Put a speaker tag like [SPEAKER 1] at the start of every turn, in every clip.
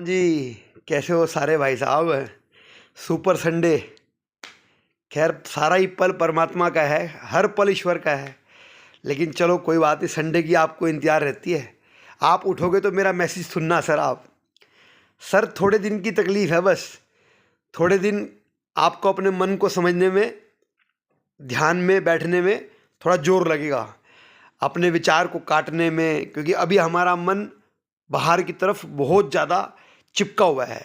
[SPEAKER 1] जी, कैसे हो सारे भाई साहब। Super Sunday. खैर सारा ही पल परमात्मा का है, हर पल ईश्वर का है। लेकिन चलो कोई बात नहीं, संडे की आपको इंतज़ार रहती है। आप उठोगे तो मेरा मैसेज सुनना सर। आप सर थोड़े दिन की तकलीफ़ है बस। थोड़े दिन आपको अपने मन को समझने में, ध्यान में बैठने में थोड़ा जोर लगेगा, अपने विचार को काटने में, क्योंकि अभी हमारा मन बाहर की तरफ बहुत ज़्यादा चिपका हुआ है,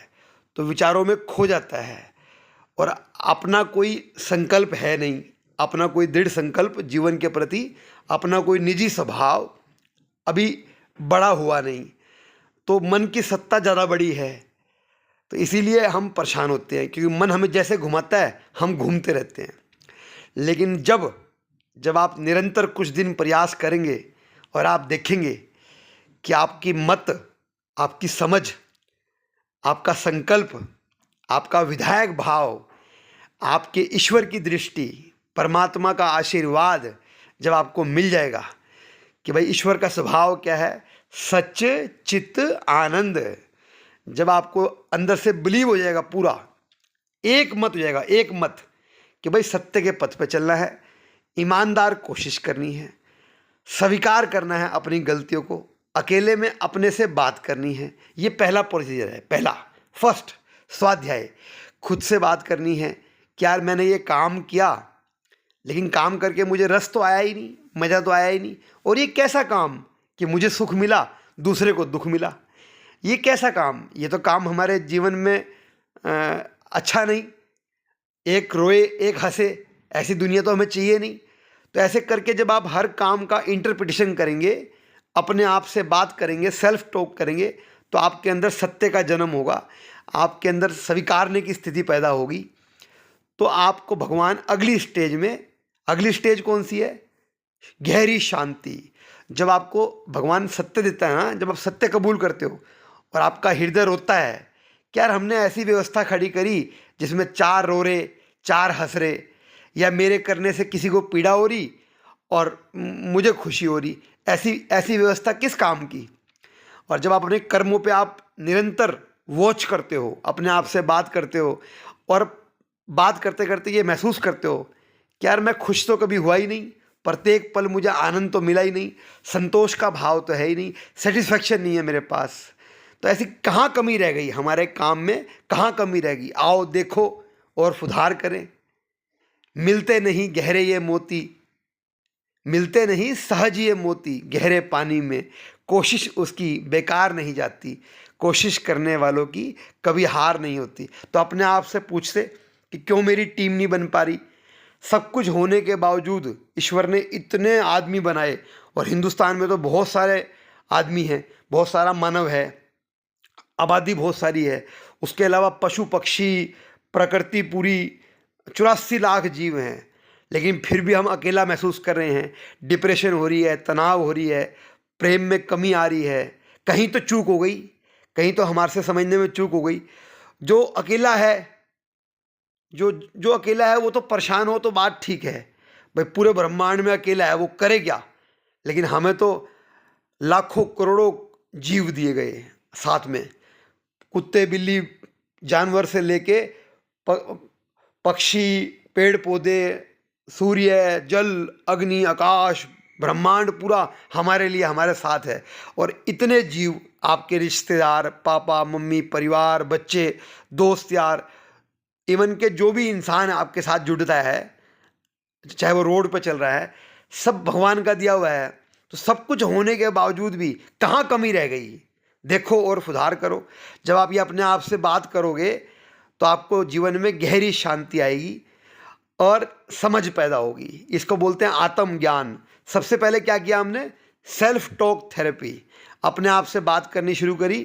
[SPEAKER 1] तो विचारों में खो जाता है और अपना कोई संकल्प है नहीं, अपना कोई दृढ़ संकल्प जीवन के प्रति, अपना कोई निजी स्वभाव अभी बड़ा हुआ नहीं, तो मन की सत्ता ज़्यादा बड़ी है। तो इसीलिए हम परेशान होते हैं, क्योंकि मन हमें जैसे घुमाता है हम घूमते रहते हैं। लेकिन जब जब आप निरंतर कुछ दिन प्रयास करेंगे और आप देखेंगे कि आपकी मत, आपकी समझ, आपका संकल्प, आपका विधायक भाव, आपके ईश्वर की दृष्टि, परमात्मा का आशीर्वाद जब आपको मिल जाएगा कि भाई ईश्वर का स्वभाव क्या है, सच चित्त आनंद, जब आपको अंदर से बिलीव हो जाएगा, पूरा एक मत हो जाएगा, एक मत कि भाई सत्य के पथ पे चलना है, ईमानदार कोशिश करनी है, स्वीकार करना है अपनी गलतियों को, अकेले में अपने से बात करनी है। ये पहला प्रोसीजर है, पहला फर्स्ट स्वाध्याय। खुद से बात करनी है कि यार मैंने ये काम किया, लेकिन काम करके मुझे रस तो आया ही नहीं, मज़ा तो आया ही नहीं, और ये कैसा काम कि मुझे सुख मिला, दूसरे को दुख मिला। ये कैसा काम, ये तो काम हमारे जीवन में अच्छा नहीं। एक रोए एक हंसे, ऐसी दुनिया तो हमें चाहिए नहीं। तो ऐसे करके जब आप हर काम का इंटरप्रिटेशन करेंगे, अपने आप से बात करेंगे, सेल्फ टॉक करेंगे, तो आपके अंदर सत्य का जन्म होगा, आपके अंदर स्वीकारने की स्थिति पैदा होगी। तो आपको भगवान अगली स्टेज में, अगली स्टेज कौन सी है, गहरी शांति। जब आपको भगवान सत्य देता है ना, जब आप सत्य कबूल करते हो और आपका हृदय रोता है कि यार हमने ऐसी व्यवस्था खड़ी करी जिसमें 4 रो रहे, 4 हंस रहे, या मेरे करने से किसी को पीड़ा हो रही और मुझे खुशी हो रही, ऐसी ऐसी व्यवस्था किस काम की। और जब आप अपने कर्मों पे आप निरंतर वॉच करते हो, अपने आप से बात करते हो, और बात करते करते ये महसूस करते हो कि यार मैं खुश तो कभी हुआ ही नहीं, प्रत्येक पल मुझे आनंद तो मिला ही नहीं, संतोष का भाव तो है ही नहीं, सेटिस्फैक्शन नहीं है मेरे पास, तो ऐसी कहाँ कमी रह गई हमारे काम में, कहाँ कमी रह गई। आओ देखो और सुधार करें। मिलते नहीं गहरे ये मोती, मिलते नहीं सहज ये मोती, गहरे पानी में कोशिश उसकी बेकार नहीं जाती, कोशिश करने वालों की कभी हार नहीं होती। तो अपने आप से पूछते कि क्यों मेरी टीम नहीं बन पा रही। सब कुछ होने के बावजूद ईश्वर ने इतने आदमी बनाए, और हिंदुस्तान में तो बहुत सारे आदमी हैं, बहुत सारा मानव है, आबादी बहुत सारी है, उसके अलावा पशु पक्षी, प्रकृति पूरी, 84 लाख जीव हैं, लेकिन फिर भी हम अकेला महसूस कर रहे हैं। डिप्रेशन हो रही है, तनाव हो रही है, प्रेम में कमी आ रही है, कहीं तो चूक हो गई, कहीं तो हमारे से समझने में चूक हो गई। जो अकेला है, जो जो अकेला है वो तो परेशान हो तो बात ठीक है, भाई पूरे ब्रह्मांड में अकेला है, वो करे क्या। लेकिन हमें तो लाखों करोड़ों जीव दिए गए साथ में, कुत्ते बिल्ली जानवर से लेके पक्षी, पेड़ पौधे, सूर्य, जल, अग्नि, आकाश, ब्रह्मांड पूरा हमारे लिए, हमारे साथ है। और इतने जीव, आपके रिश्तेदार, पापा मम्मी, परिवार, बच्चे, दोस्त यार, इवन के जो भी इंसान आपके साथ जुड़ता है, चाहे वो रोड पर चल रहा है, सब भगवान का दिया हुआ है। तो सब कुछ होने के बावजूद भी कहाँ कमी रह गई, देखो और सुधार करो। जब आप ये अपने आप से बात करोगे तो आपको जीवन में गहरी शांति आएगी और समझ पैदा होगी। इसको बोलते हैं आत्मज्ञान। सबसे पहले क्या किया हमने, सेल्फ टॉक थेरेपी, अपने आप से बात करनी शुरू करी,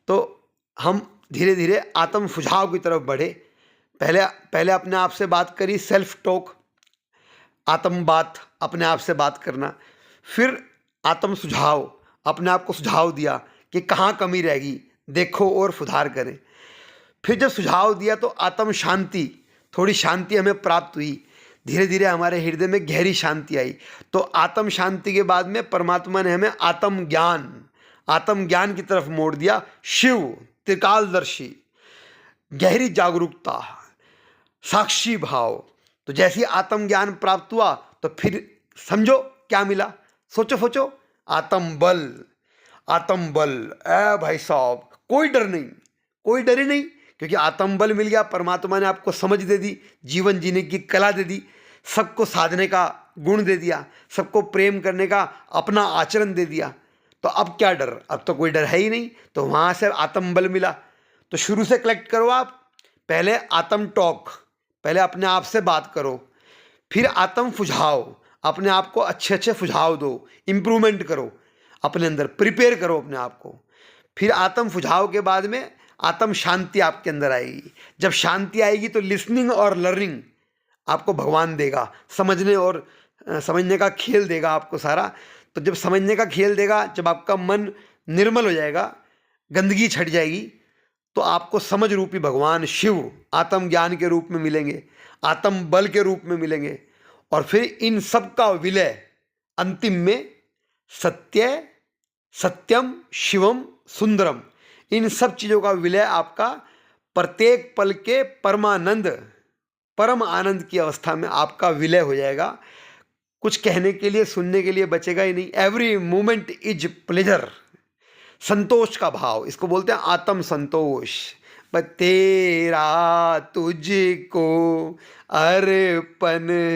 [SPEAKER 1] तो हम धीरे धीरे आत्म सुझाव की तरफ बढ़े। पहले अपने आप से बात करी, सेल्फ टॉक, आत्म बात, अपने आप से बात करना, फिर आत्म सुझाव, अपने आप को सुझाव दिया कि कहाँ कमी रहेगी, देखो और सुधार करें। फिर जब सुझाव दिया तो आत्म शांति, थोड़ी शांति हमें प्राप्त हुई, धीरे धीरे हमारे हृदय में गहरी शांति आई। तो आत्म शांति के बाद में परमात्मा ने हमें आत्म ज्ञान की तरफ मोड़ दिया। शिव त्रिकालदर्शी, गहरी जागरूकता, साक्षी भाव। तो जैसे ही आत्मज्ञान प्राप्त हुआ तो फिर समझो क्या मिला, सोचो सोचो, आत्मबल। आत्मबल, ए भाई साहब, कोई डर नहीं, कोई डर ही नहीं, क्योंकि आत्मबल मिल गया। परमात्मा ने आपको समझ दे दी, जीवन जीने की कला दे दी, सबको साधने का गुण दे दिया, सबको प्रेम करने का अपना आचरण दे दिया। तो अब क्या डर, अब तो कोई डर है ही नहीं। तो वहाँ से आत्मबल मिला। तो शुरू से कलेक्ट करो आप। पहले आत्म टॉक, पहले अपने आप से बात करो। फिर आत्म सुझाव, अपने आप को अच्छे अच्छे सुझाव दो, इम्प्रूवमेंट करो अपने अंदर, प्रिपेयर करो अपने आप को। फिर आत्म सुझाव के बाद में आत्म शांति आपके अंदर आएगी। जब शांति आएगी तो लिसनिंग और लर्निंग आपको भगवान देगा, समझने और समझने का खेल देगा आपको सारा। तो जब समझने का खेल देगा, जब आपका मन निर्मल हो जाएगा, गंदगी छट जाएगी, तो आपको समझ रूपी भगवान शिव आत्मज्ञान के रूप में मिलेंगे, आत्म बल के रूप में मिलेंगे। और फिर इन सब का विलय अंतिम में सत्य, सत्यम, शिवम, सुंदरम, इन सब चीज़ों का विलय आपका प्रत्येक पल के परमानंद, परम आनंद की अवस्था में आपका विलय हो जाएगा। कुछ कहने के लिए, सुनने के लिए बचेगा ही नहीं। एवरी मोमेंट इज प्लेजर, संतोष का भाव, इसको बोलते हैं आत्म संतोष। बस तेरा तुझको अर्पण